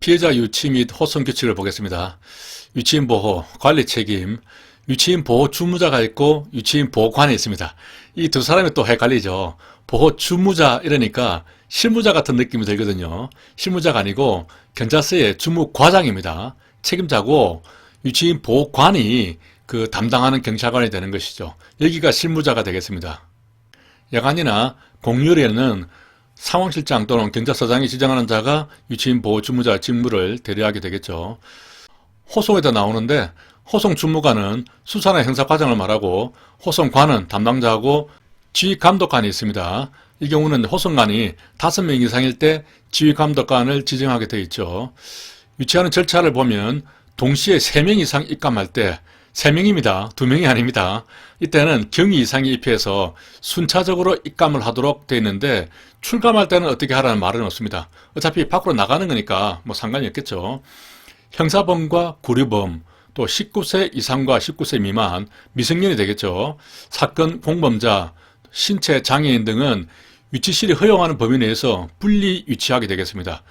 피해자 유치 및 호송 규칙을 보겠습니다. 유치인 보호, 관리 책임, 유치인 보호 주무자가 있고 유치인 보호관이 있습니다. 이 두 사람이 또 헷갈리죠. 보호 주무자 이러니까 실무자 같은 느낌이 들거든요. 실무자가 아니고 경찰서의 주무과장입니다. 책임자고 유치인 보호관이 그 담당하는 경찰관이 되는 것이죠. 여기가 실무자가 되겠습니다. 야간이나 공휴일에는 상황실장 또는 경찰서장이 지정하는 자가 유치인 보호 주무자 직무를 대리하게 되겠죠. 호송에도 나오는데 호송 주무관은 수사나 행사 과정을 말하고 호송관은 담당자하고 지휘감독관이 있습니다. 이 경우는 호송관이 5명 이상일 때 지휘감독관을 지정하게 되어 있죠. 유치하는 절차를 보면 동시에 3명 이상 입감할 때 3명입니다. 2명이 아닙니다. 이때는 경위 이상이 입회해서 순차적으로 입감을 하도록 되어 있는데 출감할 때는 어떻게 하라는 말은 없습니다. 어차피 밖으로 나가는 거니까 뭐 상관이 없겠죠. 형사범과 구류범, 또 19세 이상과 19세 미만, 미성년이 되겠죠. 사건 공범자, 신체 장애인 등은 유치실이 허용하는 범위 내에서 분리 유치하게 되겠습니다.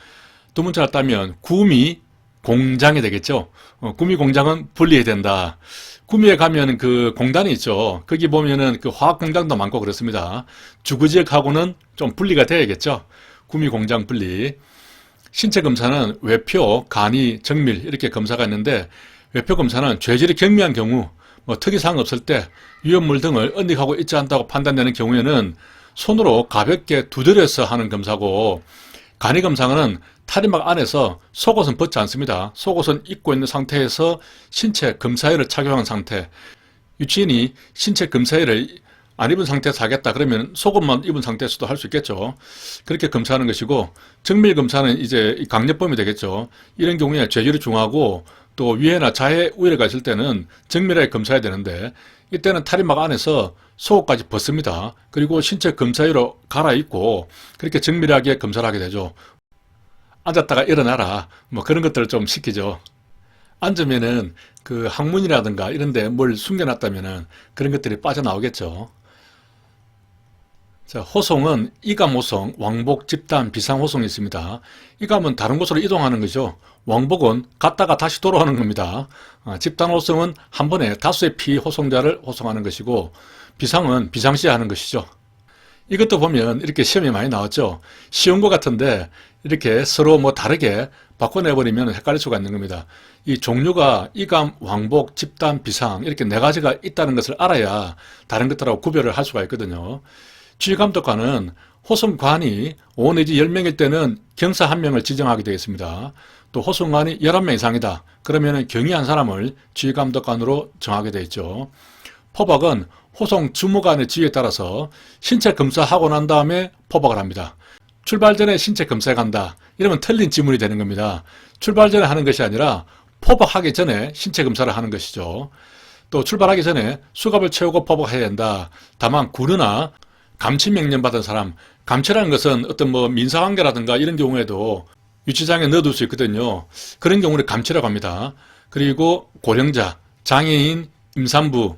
두 문자를 따면 구미 공장이 되겠죠. 구미 공장은 분리해야 된다. 구미에 가면 그 공단이 있죠. 거기 보면은 그 화학 공장도 많고 그렇습니다. 주거 지역하고는 좀 분리가 돼야겠죠. 구미 공장 분리. 신체 검사는 외표, 간이, 정밀 이렇게 검사가 있는데 외표 검사는 죄질이 경미한 경우, 뭐 특이사항 없을 때 위험물 등을 은닉하고 있지 않다고 판단되는 경우에는 손으로 가볍게 두드려서 하는 검사고, 간이 검사는 탈의막 안에서 속옷은 벗지 않습니다. 속옷은 입고 있는 상태에서 신체 검사의를 착용한 상태. 유치인이 신체 검사의를 안 입은 상태에서 하겠다 그러면 속옷만 입은 상태에서도 할 수 있겠죠. 그렇게 검사하는 것이고, 정밀 검사는 이제 강력범이 되겠죠. 이런 경우에 죄질이 중하고 또 위해나 자해 우열가 있을 때는 정밀하게 검사해야 되는데 이때는 탈의막 안에서 속옷까지 벗습니다. 그리고 신체 검사의로 갈아입고 그렇게 정밀하게 검사를 하게 되죠. 앉았다가 일어나라 뭐 그런 것들을 좀 시키죠. 앉으면은 그 항문이라든가 이런 데 뭘 숨겨놨다면은 그런 것들이 빠져나오겠죠. 자, 호송은 이감 호송, 왕복, 집단, 비상 호송이 있습니다. 이감은 다른 곳으로 이동하는 거죠. 왕복은 갔다가 다시 돌아오는 겁니다. 집단 호송은 한 번에 다수의 피해 호송자를 호송하는 것이고, 비상은 비상시에 하는 것이죠. 이것도 보면 이렇게 시험이 많이 나왔죠. 쉬운 것 같은데 이렇게 서로 뭐 다르게 바꿔내버리면 헷갈릴 수가 있는 겁니다. 이 종류가 이감, 왕복, 집단, 비상 이렇게 4가지가 있다는 것을 알아야 다른 것들하고 구별을 할 수가 있거든요. 지휘감독관은 호송관이 5 내지 10명일 때는 경사 1명을 지정하게 되어 있습니다. 또 호송관이 11명 이상이다. 그러면 경위 한 사람을 지휘감독관으로 정하게 되어 있죠. 포박은 호송 주무관의 지휘에 따라서 신체 검사하고 난 다음에 포박을 합니다. 출발 전에 신체 검사에 간다. 이러면 틀린 지문이 되는 겁니다. 출발 전에 하는 것이 아니라 포박하기 전에 신체 검사를 하는 것이죠. 또 출발하기 전에 수갑을 채우고 포박해야 된다. 다만 구르나 감치 명령 받은 사람, 감치라는 것은 어떤 뭐 민사관계라든가 이런 경우에도 유치장에 넣어둘 수 있거든요. 그런 경우를 감치라고 합니다. 그리고 고령자, 장애인, 임산부,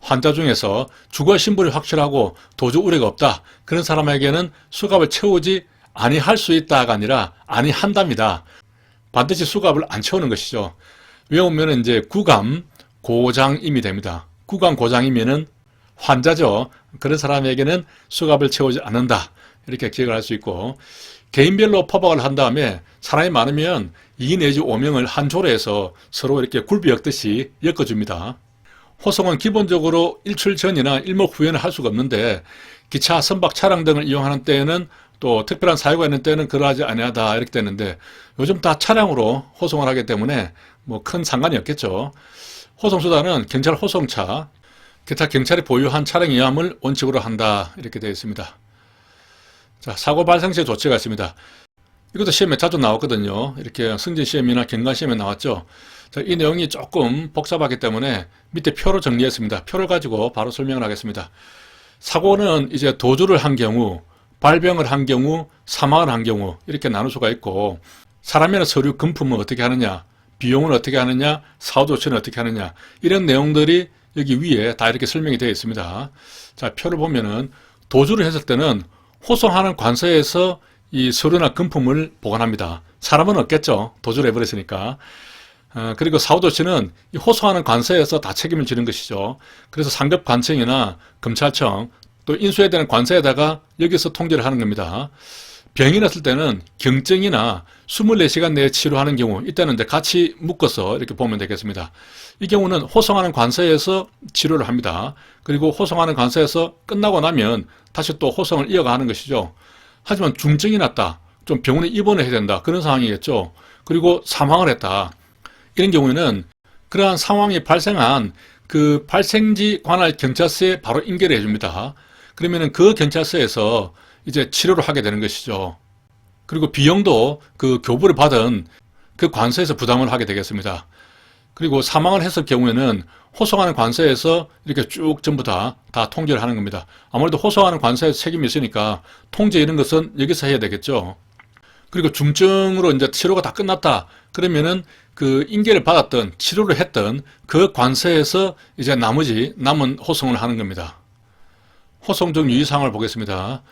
환자 중에서 주거 신분이 확실하고 도주 우려가 없다. 그런 사람에게는 수갑을 채우지 아니할 수 있다가 아니라 아니한답니다. 반드시 수갑을 안 채우는 것이죠. 외우면 이제 구감, 고장임이 됩니다. 구감, 고장이면은 환자죠. 그런 사람에게는 수갑을 채우지 않는다. 이렇게 기억을 할 수 있고, 개인별로 포박을 한 다음에 사람이 많으면 2 내지 5명을 한 조로해서 서로 이렇게 굴비 엮듯이 엮어줍니다. 호송은 기본적으로 일출 전이나 일목 후에는 할 수가 없는데 기차, 선박, 차량 등을 이용하는 때에는 또 특별한 사유가 있는 때는 그러하지 아니하다 이렇게 되는데 요즘 다 차량으로 호송을 하기 때문에 뭐 큰 상관이 없겠죠. 호송수단은 경찰 호송차, 기타 경찰이 보유한 차량 이함을 원칙으로 한다 이렇게 되어 있습니다. 자, 사고 발생 시 조치가 있습니다. 이것도 시험에 자주 나왔거든요. 이렇게 승진시험이나 경관시험에 나왔죠. 자, 이 내용이 조금 복잡하기 때문에 밑에 표로 정리했습니다. 표를 가지고 바로 설명을 하겠습니다. 사고는 이제 도주를 한 경우, 발병을 한 경우, 사망을 한 경우 이렇게 나눌 수가 있고, 사람이나 서류, 금품은 어떻게 하느냐, 비용은 어떻게 하느냐, 사후 조치는 어떻게 하느냐 이런 내용들이 여기 위에 다 이렇게 설명이 되어 있습니다. 자, 표를 보면은 도주를 했을 때는 호송하는 관서에서 이 서류나 금품을 보관합니다. 사람은 없겠죠. 도주를 해버렸으니까. 그리고 사후조치는 이 호송하는 관서에서 다 책임을 지는 것이죠. 그래서 상급 관청이나 검찰청 또 인수해야 되는 관서에다가 여기서 통제를 하는 겁니다. 병이 났을 때는 경증이나 24시간 내에 치료하는 경우, 이때는 이제 같이 묶어서 이렇게 보면 되겠습니다. 이 경우는 호송하는 관서에서 치료를 합니다. 그리고 호송하는 관서에서 끝나고 나면 다시 또 호송을 이어가는 것이죠. 하지만 중증이 났다, 좀 병원에 입원을 해야 된다, 그런 상황이겠죠. 그리고 사망을 했다, 이런 경우에는 그러한 상황이 발생한 그 발생지 관할 경찰서에 바로 인계를 해줍니다. 그러면은 그 경찰서에서 이제 치료를 하게 되는 것이죠. 그리고 비용도 그 교부를 받은 그 관서에서 부담을 하게 되겠습니다. 그리고 사망을 했을 경우에는 호송하는 관서에서 이렇게 쭉 전부 다 통제를 하는 겁니다. 아무래도 호송하는 관서에서 책임이 있으니까 통제 이런 것은 여기서 해야 되겠죠. 그리고 중증으로 이제 치료가 다 끝났다, 그러면은 그 인계를 받았던, 치료를 했던 그 관서에서 이제 나머지 남은 호송을 하는 겁니다. 호송 중 유의사항을 보겠습니다.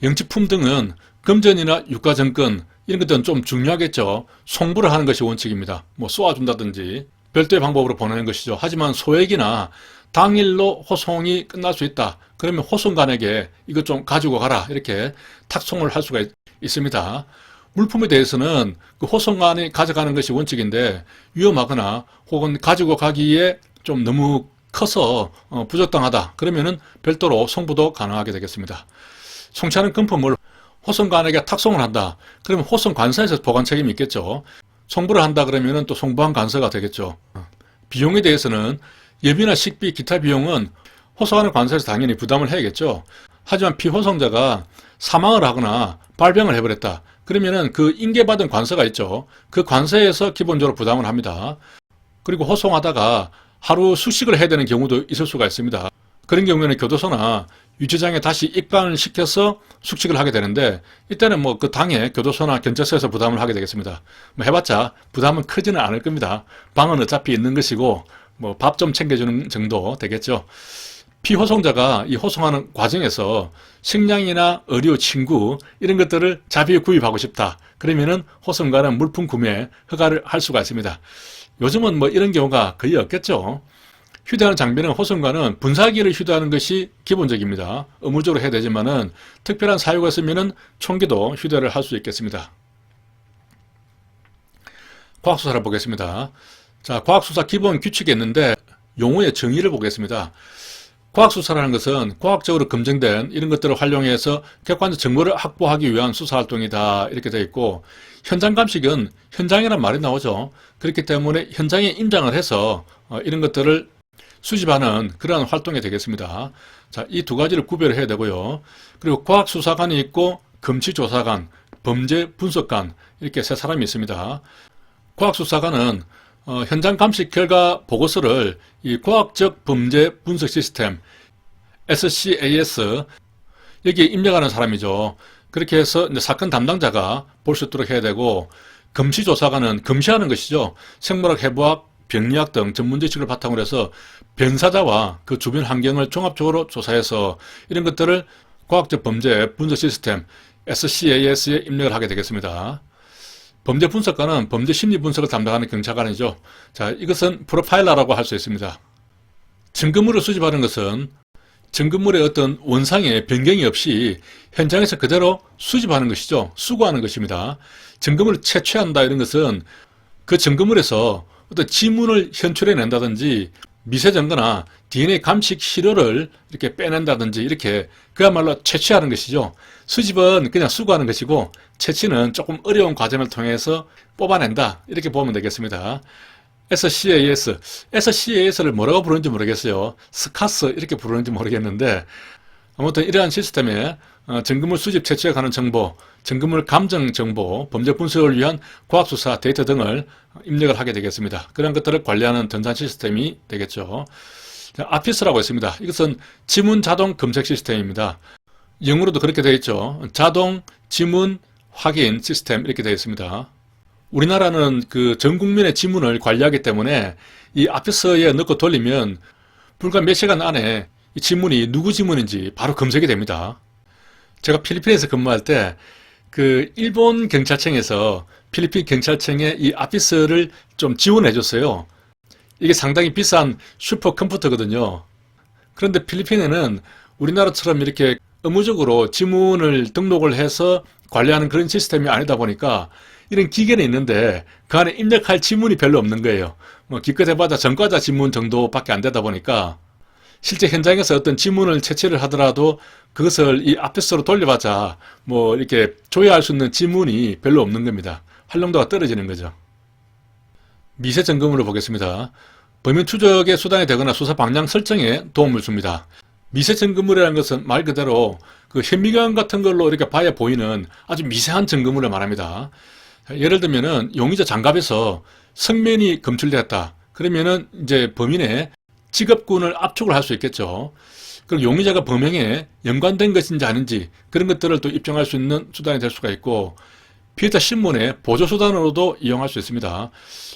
영치품 등은 금전이나 유가증권 이런 것들은 좀 중요하겠죠. 송부를 하는 것이 원칙입니다. 뭐 쏘아준다든지 별도의 방법으로 보내는 것이죠. 하지만 소액이나 당일로 호송이 끝날 수 있다, 그러면 호송관에게 이것 좀 가지고 가라, 이렇게 탁송을 할 수가 있습니다. 물품에 대해서는 그 호송관이 가져가는 것이 원칙인데 위험하거나 혹은 가지고 가기에 좀 너무 커서 부적당하다, 그러면은 별도로 송부도 가능하게 되겠습니다. 송치하는 금품을 호송관에게 탁송을 한다, 그러면 호송관서에서 보관 책임이 있겠죠. 송부를 한다 그러면은 또 송부한 관서가 되겠죠. 비용에 대해서는 예비나 식비, 기타 비용은 호송하는 관서에서 당연히 부담을 해야겠죠. 하지만 피호송자가 사망을 하거나 발병을 해버렸다, 그러면은 그 인계받은 관서가 있죠. 그 관서에서 기본적으로 부담을 합니다. 그리고 호송하다가 하루 숙식을 해야 되는 경우도 있을 수가 있습니다. 그런 경우에는 교도소나 유치장에 다시 입관을 시켜서 숙식을 하게 되는데, 이때는 뭐 그 당에 교도소나 경찰서에서 부담을 하게 되겠습니다. 뭐 해봤자 부담은 크지는 않을 겁니다. 방은 어차피 있는 것이고 뭐 밥 좀 챙겨주는 정도 되겠죠. 피호송자가 이 호송하는 과정에서 식량이나 의료, 친구 이런 것들을 자비에 구입하고 싶다, 그러면은 호송관은 물품 구매 허가를 할 수가 있습니다. 요즘은 뭐 이런 경우가 거의 없겠죠. 휴대하는 장비는 호송관은 분사기를 휴대하는 것이 기본적입니다. 의무적으로 해야 되지만은 특별한 사유가 있으면은 총기도 휴대를 할 수 있겠습니다. 과학수사를 보겠습니다. 자, 과학수사 기본 규칙이 있는데 용어의 정의를 보겠습니다. 과학수사라는 것은 과학적으로 검증된 이런 것들을 활용해서 객관적 정보를 확보하기 위한 수사활동이다, 이렇게 되어 있고, 현장감식은 현장이라는 말이 나오죠. 그렇기 때문에 현장에 임장을 해서 이런 것들을 수집하는 그러한 활동이 되겠습니다. 자, 이 두 가지를 구별을 해야 되고요. 그리고 과학수사관이 있고 검치조사관, 범죄분석관, 이렇게 세 사람이 있습니다. 과학수사관은 현장 감식 결과 보고서를 이 과학적 범죄 분석 시스템 SCAS 여기에 입력하는 사람이죠. 그렇게 해서 이제 사건 담당자가 볼 수 있도록 해야 되고, 검시조사관은 검시하는 것이죠. 생물학, 해부학, 병리학 등 전문 지식을 바탕으로 해서 변사자와 그 주변 환경을 종합적으로 조사해서 이런 것들을 과학적 범죄 분석 시스템 SCAS에 입력을 하게 되겠습니다. 범죄 분석관은 범죄 심리 분석을 담당하는 경찰관이죠. 자, 이것은 프로파일러라고 할 수 있습니다. 증거물을 수집하는 것은 증거물의 어떤 원상의 변경이 없이 현장에서 그대로 수집하는 것이죠. 수거하는 것입니다. 증거물을 채취한다, 이런 것은 그 증거물에서 어떤 지문을 현출해낸다든지 미세 증거나 DNA 감식 시료를 이렇게 빼낸다든지, 이렇게 그야말로 채취하는 것이죠. 수집은 그냥 수거하는 것이고 채취는 조금 어려운 과정을 통해서 뽑아낸다, 이렇게 보면 되겠습니다. SCAS를 뭐라고 부르는지 모르겠어요. 스카스 이렇게 부르는지 모르겠는데, 아무튼 이러한 시스템에 증거물 수집 채취에 관한 정보, 증거물 감정 정보, 범죄 분석을 위한 과학수사 데이터 등을 입력을 하게 되겠습니다. 그런 것들을 관리하는 전산 시스템이 되겠죠. 아피스라고 있습니다. 이것은 지문 자동 검색 시스템입니다. 영어로도 그렇게 되어 있죠. 자동 지문 확인 시스템, 이렇게 되어 있습니다. 우리나라는 그 전 국민의 지문을 관리하기 때문에 이 아피스에 넣고 돌리면 불과 몇 시간 안에 이 지문이 누구 지문인지 바로 검색이 됩니다. 제가 필리핀에서 근무할 때 그 일본 경찰청에서 필리핀 경찰청에 이 아피스를 좀 지원해 줬어요. 이게 상당히 비싼 슈퍼컴퓨터거든요. 그런데 필리핀에는 우리나라처럼 이렇게 의무적으로 지문을 등록을 해서 관리하는 그런 시스템이 아니다 보니까 이런 기계는 있는데 그 안에 입력할 지문이 별로 없는 거예요. 뭐 기껏 해봤자 전과자 지문 정도밖에 안 되다 보니까 실제 현장에서 어떤 지문을 채취를 하더라도 그것을 이 아피스로 돌려봤자 뭐 이렇게 조회할 수 있는 지문이 별로 없는 겁니다. 활용도가 떨어지는 거죠. 미세 점검으로 보겠습니다. 범인 추적의 수단이 되거나 수사 방향 설정에 도움을 줍니다. 미세 점검물이라는 것은 말 그대로 그 현미경 같은 걸로 이렇게 봐야 보이는 아주 미세한 점검물을 말합니다. 예를 들면은 용의자 장갑에서 성면이 검출되었다. 그러면은 이제 범인의 직업군을 압축을 할 수 있겠죠. 그리고 용의자가 범행에 연관된 것인지 아닌지 그런 것들을 또 입증할 수 있는 수단이 될 수가 있고 피해자 신문의 보조수단으로도 이용할 수 있습니다.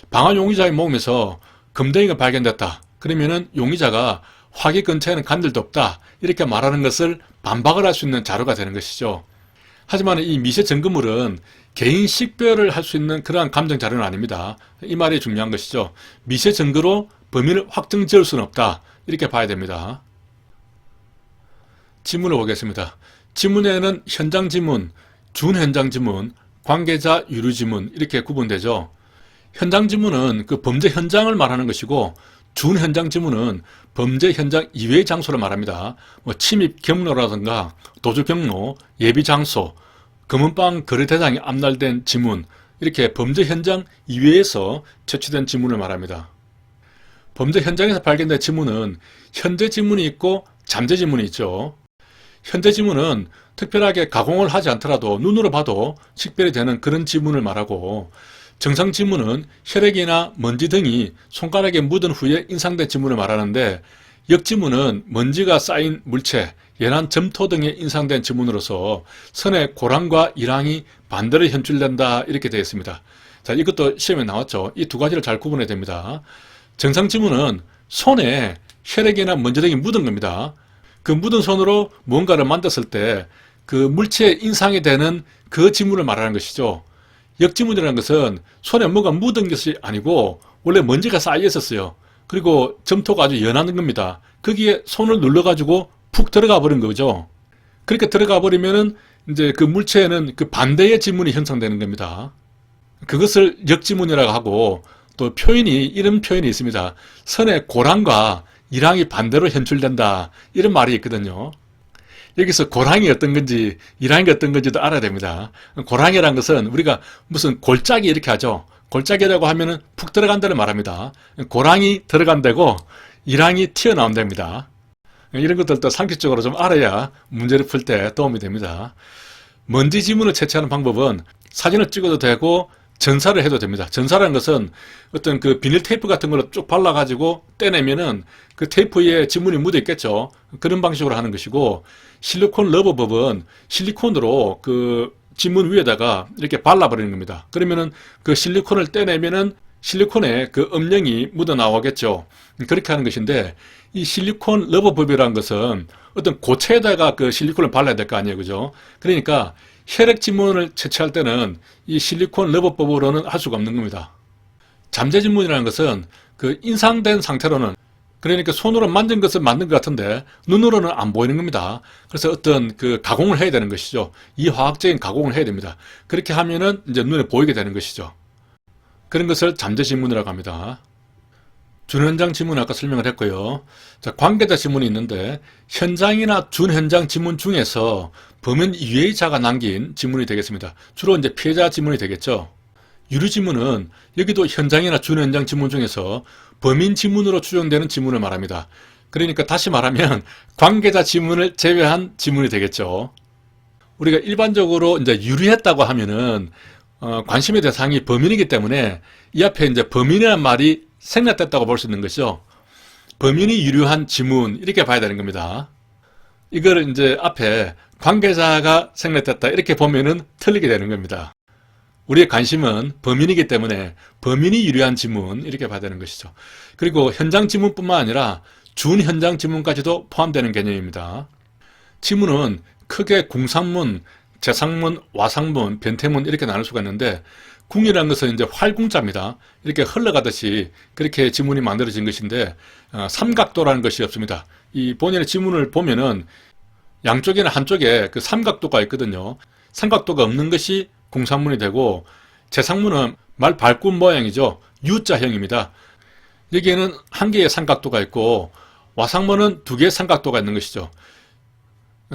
방화 용의자의 몸에서 금덩이가 발견됐다. 그러면은 용의자가 화기 근처에는 간 적도 없다. 이렇게 말하는 것을 반박을 할 수 있는 자료가 되는 것이죠. 하지만 이 미세 증거물은 개인 식별을 할 수 있는 그러한 감정 자료는 아닙니다. 이 말이 중요한 것이죠. 미세 증거로 범인을 확정 지을 수는 없다. 이렇게 봐야 됩니다. 지문을 보겠습니다. 지문에는 현장 지문, 준현장 지문, 관계자 유료 지문 이렇게 구분되죠. 현장 지문은 그 범죄 현장을 말하는 것이고 준현장 지문은 범죄 현장 이외의 장소를 말합니다. 뭐 침입 경로라든가 도주 경로, 예비 장소, 검은빵 거래 대상이 압날된 지문 이렇게 범죄 현장 이외에서 채취된 지문을 말합니다. 범죄 현장에서 발견된 지문은 현재 지문이 있고 잠재 지문이 있죠. 현재 지문은 특별하게 가공을 하지 않더라도 눈으로 봐도 식별이 되는 그런 지문을 말하고 정상 지문은 혈액이나 먼지 등이 손가락에 묻은 후에 인상된 지문을 말하는데 역지문은 먼지가 쌓인 물체, 연한 점토 등에 인상된 지문으로서 선의 고랑과 이랑이 반대로 현출된다 이렇게 되어 있습니다. 자, 이것도 시험에 나왔죠. 이 두 가지를 잘 구분해야 됩니다. 정상 지문은 손에 혈액이나 먼지 등이 묻은 겁니다. 그 묻은 손으로 무언가를 만졌을 때 그 물체에 인상이 되는 그 지문을 말하는 것이죠. 역지문이라는 것은 손에 뭐가 묻은 것이 아니고 원래 먼지가 쌓여 있었어요. 그리고 점토가 아주 연한 겁니다. 거기에 손을 눌러가지고 푹 들어가 버린 거죠. 그렇게 들어가 버리면은 이제 그 물체에는 그 반대의 지문이 형성되는 겁니다. 그것을 역지문이라고 하고 또 표현이 이런 표현이 있습니다. 선의 고랑과 이랑이 반대로 현출된다 이런 말이 있거든요. 여기서 고랑이 어떤 건지 이랑이 어떤 건지도 알아야 됩니다. 고랑이라는 것은 우리가 무슨 골짜기 이렇게 하죠. 골짜기라고 하면은 푹 들어간다는 말합니다. 고랑이 들어간다고 이랑이 튀어나온답니다. 이런 것들도 상식적으로 좀 알아야 문제를 풀 때 도움이 됩니다. 먼지 지문을 채취하는 방법은 사진을 찍어도 되고 전사를 해도 됩니다. 전사라는 것은 어떤 그 비닐 테이프 같은 걸로 쭉 발라가지고 떼내면은 그 테이프에 지문이 묻어 있겠죠. 그런 방식으로 하는 것이고 실리콘 러버법은 실리콘으로 그 지문 위에다가 이렇게 발라버리는 겁니다. 그러면은 그 실리콘을 떼내면은 실리콘에 그 음영이 묻어 나오겠죠. 그렇게 하는 것인데 이 실리콘 러버법이라는 것은 어떤 고체에다가 그 실리콘을 발라야 될 거 아니에요. 그죠? 그러니까 혈액 지문을 채취할 때는 이 실리콘 러버법으로는 할 수가 없는 겁니다. 잠재 지문이라는 것은 그 인상된 상태로는 그러니까 손으로 만진 것을 만든 것 같은데 눈으로는 안 보이는 겁니다. 그래서 어떤 그 가공을 해야 되는 것이죠. 이 화학적인 가공을 해야 됩니다. 그렇게 하면은 이제 눈에 보이게 되는 것이죠. 그런 것을 잠재 지문이라고 합니다. 준현장 지문 아까 설명을 했고요. 자, 관계자 지문이 있는데 현장이나 준현장 지문 중에서 범인 이외의 자가 남긴 지문이 되겠습니다. 주로 이제 피해자 지문이 되겠죠. 유료 지문은 여기도 현장이나 준현장 지문 중에서 범인 지문으로 추정되는 지문을 말합니다. 그러니까 다시 말하면 관계자 지문을 제외한 지문이 되겠죠. 우리가 일반적으로 이제 유리했다고 하면은 관심의 대상이 범인이기 때문에 이 앞에 이제 범인이라는 말이 생략됐다고 볼 수 있는 것이죠. 범인이 유료한 지문 이렇게 봐야 되는 겁니다. 이걸 이제 앞에 관계자가 생략됐다 이렇게 보면은 틀리게 되는 겁니다. 우리의 관심은 범인이기 때문에 범인이 유료한 지문 이렇게 봐야 되는 것이죠. 그리고 현장 지문뿐만 아니라 준현장 지문까지도 포함되는 개념입니다. 지문은 크게 궁상문, 재상문, 와상문, 변태문 이렇게 나눌 수가 있는데 궁이라는 것은 이제 활궁자입니다. 이렇게 흘러가듯이 그렇게 지문이 만들어진 것인데 삼각도라는 것이 없습니다. 이 본인의 지문을 보면은 양쪽에는 한쪽에 그 삼각도가 있거든요. 삼각도가 없는 것이 궁상문이 되고 재상문은 말 발굽 모양이죠. U자형입니다. 여기에는 한 개의 삼각도가 있고 와상문은 두 개의 삼각도가 있는 것이죠.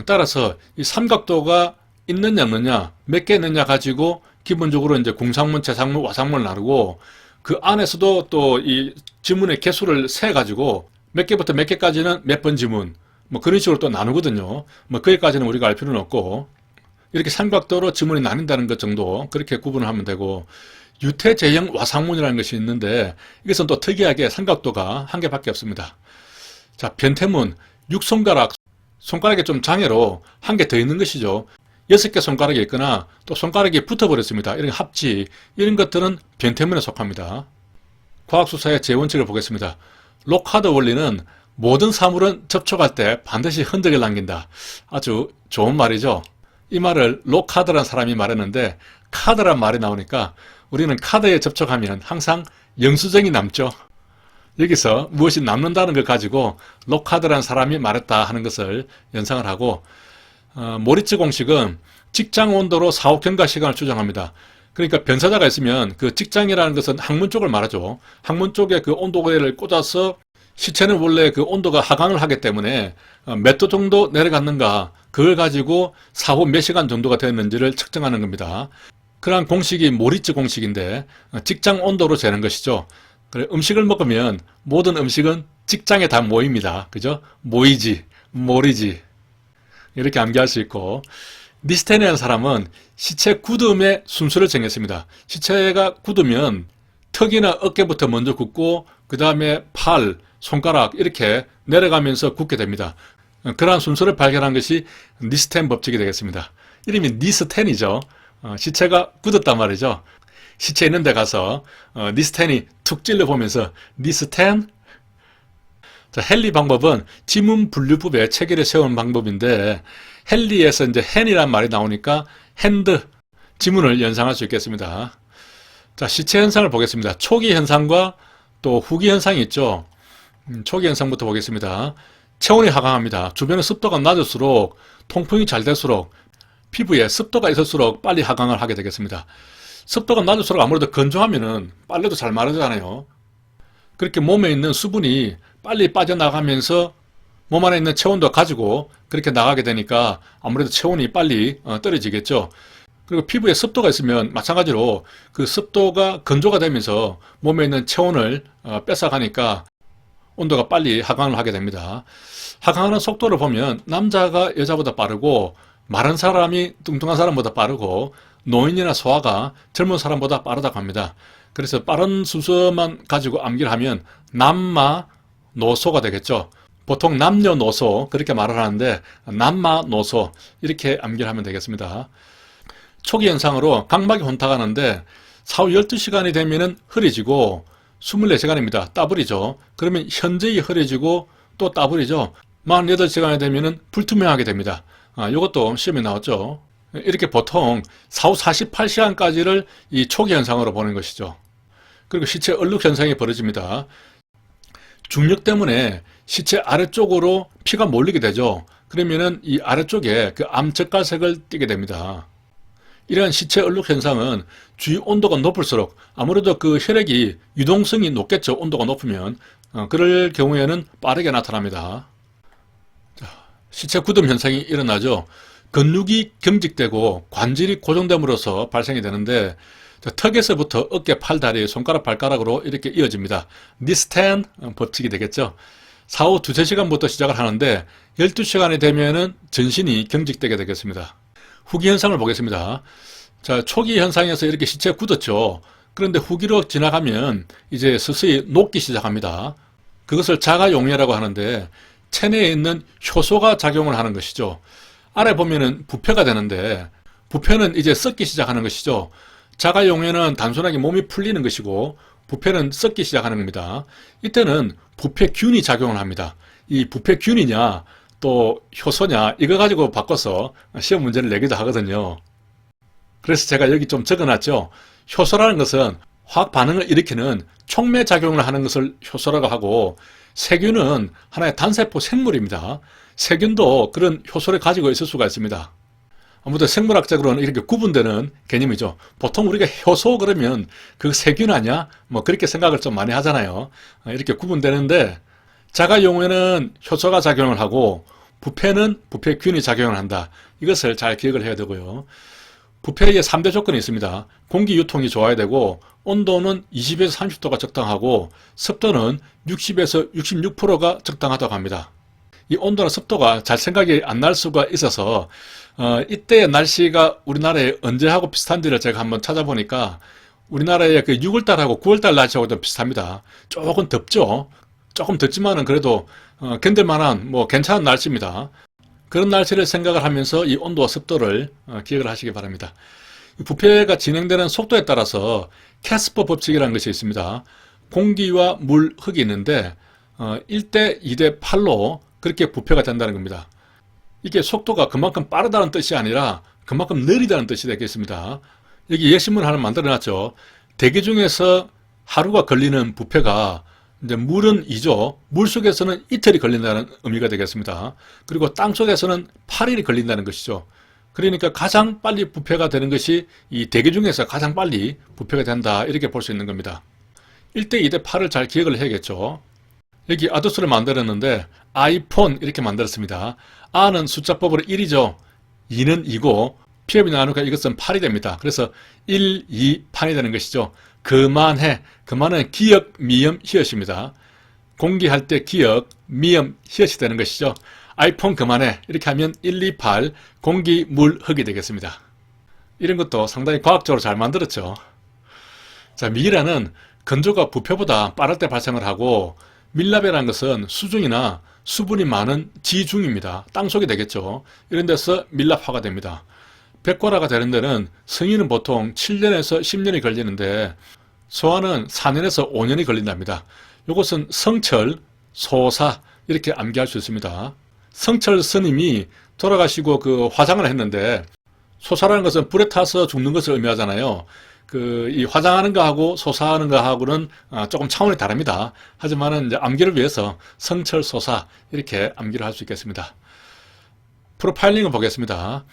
따라서 이 삼각도가 있느냐 없느냐 몇 개 있느냐 가지고 기본적으로 이제 궁상문, 재상문, 와상문을 나누고 그 안에서도 또 이 지문의 개수를 세 가지고 몇 개부터 몇 개까지는 몇 번 지문 뭐 그런 식으로 또 나누거든요. 뭐 거기까지는 우리가 알 필요는 없고 이렇게 삼각도로 지문이 나뉜다는 것 정도 그렇게 구분을 하면 되고 유태재형 와상문이라는 것이 있는데 이것은 또 특이하게 삼각도가 한 개밖에 없습니다. 자, 변태문, 6손가락, 손가락에 좀 장애로 한 개 더 있는 것이죠. 6개 손가락이 있거나 또 손가락이 붙어버렸습니다. 이런 합지, 이런 것들은 변태문에 속합니다. 과학수사의 제원칙을 보겠습니다. 록하드 원리는 모든 사물은 접촉할 때 반드시 흔적을 남긴다. 아주 좋은 말이죠. 이 말을 록하드라는 사람이 말했는데 카드란 말이 나오니까 우리는 카드에 접촉하면 항상 영수증이 남죠. 여기서 무엇이 남는다는 걸 가지고 록하드라는 사람이 말했다 하는 것을 연상을 하고 모리츠 공식은 직장 온도로 사후 경과 시간을 추정합니다. 그러니까 변사자가 있으면 그 직장이라는 것은 항문 쪽을 말하죠. 항문 쪽에 그 온도계를 꽂아서 시체는 원래 그 온도가 하강을 하기 때문에 몇 도 정도 내려갔는가 그걸 가지고 사후 몇 시간 정도가 되었는지를 측정하는 겁니다. 그러한 공식이 모리츠 공식인데 직장 온도로 재는 것이죠. 그래, 음식을 먹으면 모든 음식은 직장에 다 모입니다. 그죠? 모이지, 모리지. 이렇게 암기할 수 있고 니스텐이라는 사람은 시체 굳음의 순서를 정했습니다. 시체가 굳으면 턱이나 어깨부터 먼저 굳고 그 다음에 팔, 손가락 이렇게 내려가면서 굳게 됩니다. 그러한 순서를 발견한 것이 니스텐 법칙이 되겠습니다. 이름이 니스텐이죠. 시체가 굳었단 말이죠. 시체 있는 데 가서 니스텐이 툭 찔러보면서 니스텐? 자, 헨리 방법은 지문 분류법에 체계를 세우는 방법인데 헨리에서 이제 핸이란 말이 나오니까 핸드, 지문을 연상할 수 있겠습니다. 자, 시체 현상을 보겠습니다. 초기 현상과 또 후기 현상이 있죠. 초기 현상부터 보겠습니다. 체온이 하강합니다. 주변의 습도가 낮을수록 통풍이 잘 될수록 피부에 습도가 있을수록 빨리 하강을 하게 되겠습니다. 습도가 낮을수록 아무래도 건조하면은 빨래도 잘 마르잖아요. 그렇게 몸에 있는 수분이 빨리 빠져나가면서 몸 안에 있는 체온도 가지고 그렇게 나가게 되니까 아무래도 체온이 빨리 떨어지겠죠. 그리고 피부에 습도가 있으면 마찬가지로 그 습도가 건조가 되면서 몸에 있는 체온을 뺏어가니까 온도가 빨리 하강을 하게 됩니다. 하강하는 속도를 보면 남자가 여자보다 빠르고 마른 사람이 뚱뚱한 사람보다 빠르고 노인이나 소아가 젊은 사람보다 빠르다고 합니다. 그래서 빠른 순서만 가지고 암기를 하면 남마노소가 되겠죠. 보통 남녀노소 그렇게 말을 하는데 남마노소 이렇게 암기를 하면 되겠습니다. 초기 현상으로 각막이 혼탁하는데 사후 12시간이 되면 흐려지고 24시간입니다. 따블이죠. 그러면 현저히 흐려지고 또 따블이죠. 48시간이 되면 불투명하게 됩니다. 이것도 시험에 나왔죠. 이렇게 보통 사후 48시간까지를 이 초기 현상으로 보는 것이죠. 그리고 시체 얼룩 현상이 벌어집니다. 중력 때문에 시체 아래쪽으로 피가 몰리게 되죠. 그러면은 이 아래쪽에 그 암적갈색을 띠게 됩니다. 이러한 시체 얼룩 현상은 주위 온도가 높을수록 아무래도 그 혈액이 유동성이 높겠죠. 온도가 높으면. 그럴 경우에는 빠르게 나타납니다. 자, 시체 굳음 현상이 일어나죠. 근육이 경직되고 관절이 고정됨으로써 발생이 되는데 턱에서부터 어깨, 팔, 다리, 손가락, 발가락으로 이렇게 이어집니다. 니스텐 법칙이 되겠죠. 사후 2-3시간부터 시작을 하는데 12시간이 되면은 전신이 경직되게 되겠습니다. 후기 현상을 보겠습니다. 자, 초기 현상에서 이렇게 시체가 굳었죠. 그런데 후기로 지나가면 이제 서서히 녹기 시작합니다. 그것을 자가용해라고 하는데 체내에 있는 효소가 작용을 하는 것이죠. 아래 보면은 부패가 되는데 부패는 이제 썩기 시작하는 것이죠. 자가용해는 단순하게 몸이 풀리는 것이고 부패는 썩기 시작하는 겁니다. 이때는 부패균이 작용을 합니다. 이 부패균이냐 또 효소냐 이거 가지고 바꿔서 시험 문제를 내기도 하거든요. 그래서 제가 여기 좀 적어놨죠. 효소라는 것은 화학 반응을 일으키는 촉매 작용을 하는 것을 효소라고 하고, 세균은 하나의 단세포 생물입니다. 세균도 그런 효소를 가지고 있을 수가 있습니다. 아무튼 생물학적으로는 이렇게 구분되는 개념이죠. 보통 우리가 효소 그러면 그 세균 아니야? 뭐 그렇게 생각을 좀 많이 하잖아요. 이렇게 구분되는데, 자가용해는 효소가 작용을 하고 부패는 부패균이 작용을 한다. 이것을 잘 기억을 해야 되고요. 부패의 3대 조건이 있습니다. 공기 유통이 좋아야 되고, 온도는 20에서 30도가 적당하고, 습도는 60에서 66%가 적당하다고 합니다. 이 온도나 습도가 잘 생각이 안 날 수가 있어서 이때의 날씨가 우리나라에 언제하고 비슷한지를 제가 한번 찾아보니까 우리나라의 그 6월달하고 9월달 날씨하고 좀 비슷합니다. 조금 덥죠. 조금 덥지만은 그래도 견딜만한 뭐 괜찮은 날씨입니다. 그런 날씨를 생각을 하면서 이 온도와 습도를 기억을 하시기 바랍니다. 부패가 진행되는 속도에 따라서 캐스퍼 법칙이라는 것이 있습니다. 공기와 물, 흙이 있는데 1대 2대 8로 그렇게 부패가 된다는 겁니다. 이게 속도가 그만큼 빠르다는 뜻이 아니라 그만큼 느리다는 뜻이 되겠습니다. 여기 예시문 하나 만들어놨죠. 대기 중에서 하루가 걸리는 부패가 이제 물은 2죠. 물 속에서는 이틀이 걸린다는 의미가 되겠습니다. 그리고 땅 속에서는 8일이 걸린다는 것이죠. 그러니까 가장 빨리 부패가 되는 것이 이 대기 중에서 가장 빨리 부패가 된다, 이렇게 볼 수 있는 겁니다. 1대 2대 8을 잘 기억을 해야겠죠. 여기 아두스를 만들었는데 아이폰 이렇게 만들었습니다. 아는 숫자법으로 1이죠. 2는 2고 피업이 나누니까 이것은 8이 됩니다. 그래서 1, 2, 8이 되는 것이죠. 그만해. 그만은 기역, 미음, 히읗입니다. 공기할 때 기역, 미음, 히읗이 되는 것이죠. 아이폰 그만해. 이렇게 하면 1, 2, 8, 공기, 물, 흙이 되겠습니다. 이런 것도 상당히 과학적으로 잘 만들었죠. 자, 미라는 건조가 부패보다 빠를 때 발생을 하고, 밀랍이라는 것은 수중이나 수분이 많은 지중입니다. 땅속이 되겠죠. 이런 데서 밀랍화가 됩니다. 백과라가 되는 데는 성인은 보통 7년에서 10년이 걸리는데 소아는 4년에서 5년이 걸린답니다. 이것은 성철, 소사 이렇게 암기할 수 있습니다. 성철 스님이 돌아가시고 그 화장을 했는데, 소사라는 것은 불에 타서 죽는 것을 의미하잖아요. 이 화장하는 거하고 소사하는 거하고는 조금 차원이 다릅니다. 하지만은 이제 암기를 위해서 성철, 소사 이렇게 암기를 할 수 있겠습니다. 프로파일링을 보겠습니다.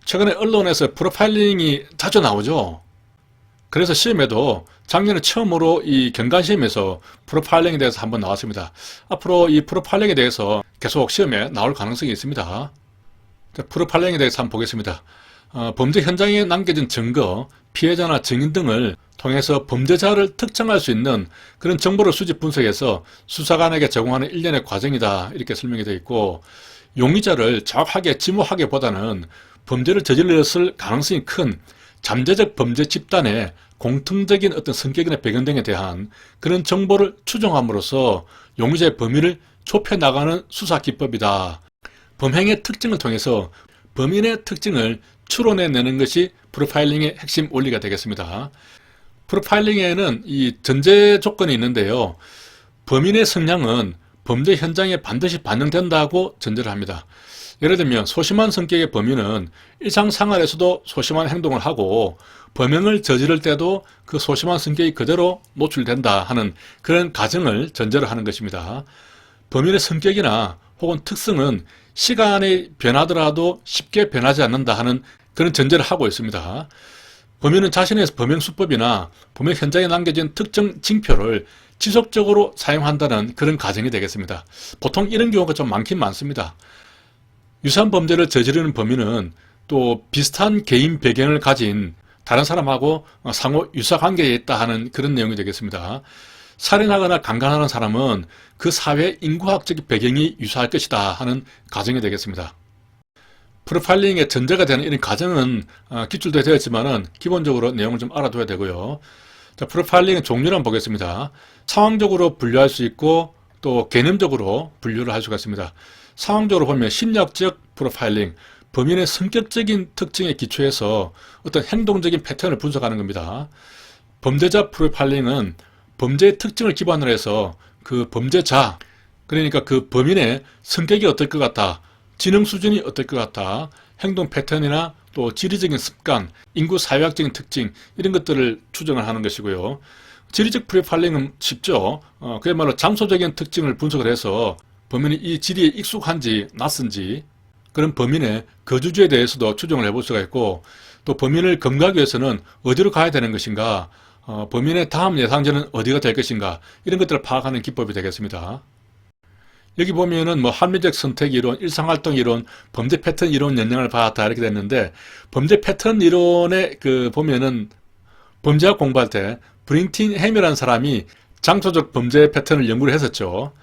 최근에 언론에서 프로파일링이 자주 나오죠. 그래서 시험에도 작년에 처음으로 이 경관시험에서 프로파일링에 대해서 한번 나왔습니다. 앞으로 이 프로파일링에 대해서 계속 시험에 나올 가능성이 있습니다. 프로파일링에 대해서 한번 보겠습니다. 범죄 현장에 남겨진 증거, 피해자나 증인 등을 통해서 범죄자를 특정할 수 있는 그런 정보를 수집 분석해서 수사관에게 제공하는 일련의 과정이다, 이렇게 설명이 되어 있고, 용의자를 정확하게 지목하기보다는 범죄를 저질렀을 가능성이 큰 잠재적 범죄 집단의 공통적인 어떤 성격이나 배경 등에 대한 그런 정보를 추정함으로써 용의자의 범위를 좁혀나가는 수사 기법이다. 범행의 특징을 통해서 범인의 특징을 추론해내는 것이 프로파일링의 핵심 원리가 되겠습니다. 프로파일링에는 이 전제 조건이 있는데요. 범인의 성향은 범죄 현장에 반드시 반영된다고 전제를 합니다. 예를 들면 소심한 성격의 범인은 일상생활에서도 소심한 행동을 하고 범행을 저지를 때도 그 소심한 성격이 그대로 노출된다 하는 그런 가정을 전제로 하는 것입니다. 범인의 성격이나 혹은 특성은 시간이 변하더라도 쉽게 변하지 않는다 하는 그런 전제를 하고 있습니다. 범인은 자신의 범행 수법이나 범행 현장에 남겨진 특정 징표를 지속적으로 사용한다는 그런 가정이 되겠습니다. 보통 이런 경우가 좀 많긴 많습니다. 유사한 범죄를 저지르는 범인은 또 비슷한 개인 배경을 가진 다른 사람하고 상호 유사관계에 있다 하는 그런 내용이 되겠습니다. 살인하거나 강간하는 사람은 그 사회 인구학적 배경이 유사할 것이다 하는 가정이 되겠습니다. 프로파일링의 전제가 되는 이런 가정은 기출도 되어 있지만은 기본적으로 내용을 좀 알아둬야 되고요. 자, 프로파일링의 종류를 한번 보겠습니다. 상황적으로 분류할 수 있고 또 개념적으로 분류를 할 수가 있습니다. 상황적으로 보면 심리학적 프로파일링, 범인의 성격적인 특징에 기초해서 어떤 행동적인 패턴을 분석하는 겁니다. 범죄자 프로파일링은 범죄의 특징을 기반으로 해서 그 범죄자, 그러니까 그 범인의 성격이 어떨 것 같다, 지능 수준이 어떨 것 같다, 행동 패턴이나 또 지리적인 습관, 인구 사회학적인 특징 이런 것들을 추정을 하는 것이고요. 지리적 프로파일링은 쉽죠. 그야말로 장소적인 특징을 분석을 해서 범인이 이 지리에 익숙한지 낯선지 그런 범인의 거주지에 대해서도 추정을 해볼 수가 있고, 또 범인을 검거하기 위해서는 어디로 가야 되는 것인가, 범인의 다음 예상지는 어디가 될 것인가 이런 것들을 파악하는 기법이 되겠습니다. 여기 보면은 뭐 합리적 선택 이론, 일상활동 이론, 범죄 패턴 이론 연령을 봤다 이렇게 됐는데, 범죄 패턴 이론에 보면은 범죄학 공부할 때 브린틴 햄이라는 사람이 장소적 범죄 패턴을 연구를 했었죠.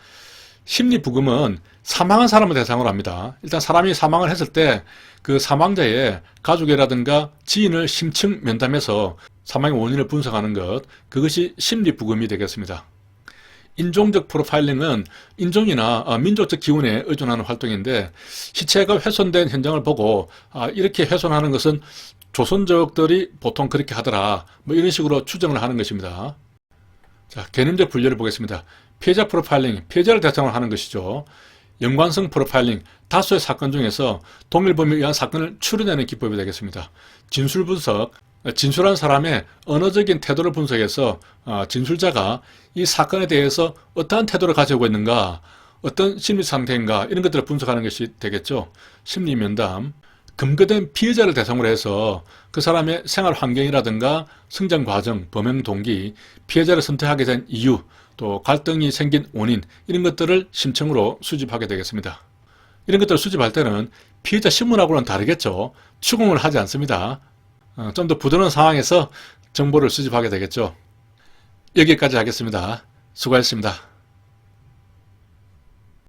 심리부검은 사망한 사람을 대상으로 합니다. 일단 사람이 사망을 했을 때 그 사망자의 가족이라든가 지인을 심층 면담해서 사망의 원인을 분석하는 것, 그것이 심리부검이 되겠습니다. 인종적 프로파일링은 인종이나 민족적 기운에 의존하는 활동인데, 시체가 훼손된 현장을 보고 이렇게 훼손하는 것은 조선족들이 보통 그렇게 하더라, 뭐 이런 식으로 추정을 하는 것입니다. 자, 개념적 분류를 보겠습니다. 피해자 프로파일링, 피해자를 대상으로 하는 것이죠. 연관성 프로파일링, 다수의 사건 중에서 동일 범위에 의한 사건을 추려내는 기법이 되겠습니다. 진술 분석, 진술한 사람의 언어적인 태도를 분석해서 진술자가 이 사건에 대해서 어떠한 태도를 가지고 있는가, 어떤 심리 상태인가 이런 것들을 분석하는 것이 되겠죠. 심리 면담, 검거된 피해자를 대상으로 해서 그 사람의 생활 환경이라든가 성장 과정, 범행 동기, 피해자를 선택하게 된 이유, 또 갈등이 생긴 원인 이런 것들을 심층으로 수집하게 되겠습니다. 이런 것들을 수집할 때는 피해자 신문하고는 다르겠죠. 추궁을 하지 않습니다. 좀 더 부드러운 상황에서 정보를 수집하게 되겠죠. 여기까지 하겠습니다. 수고하셨습니다.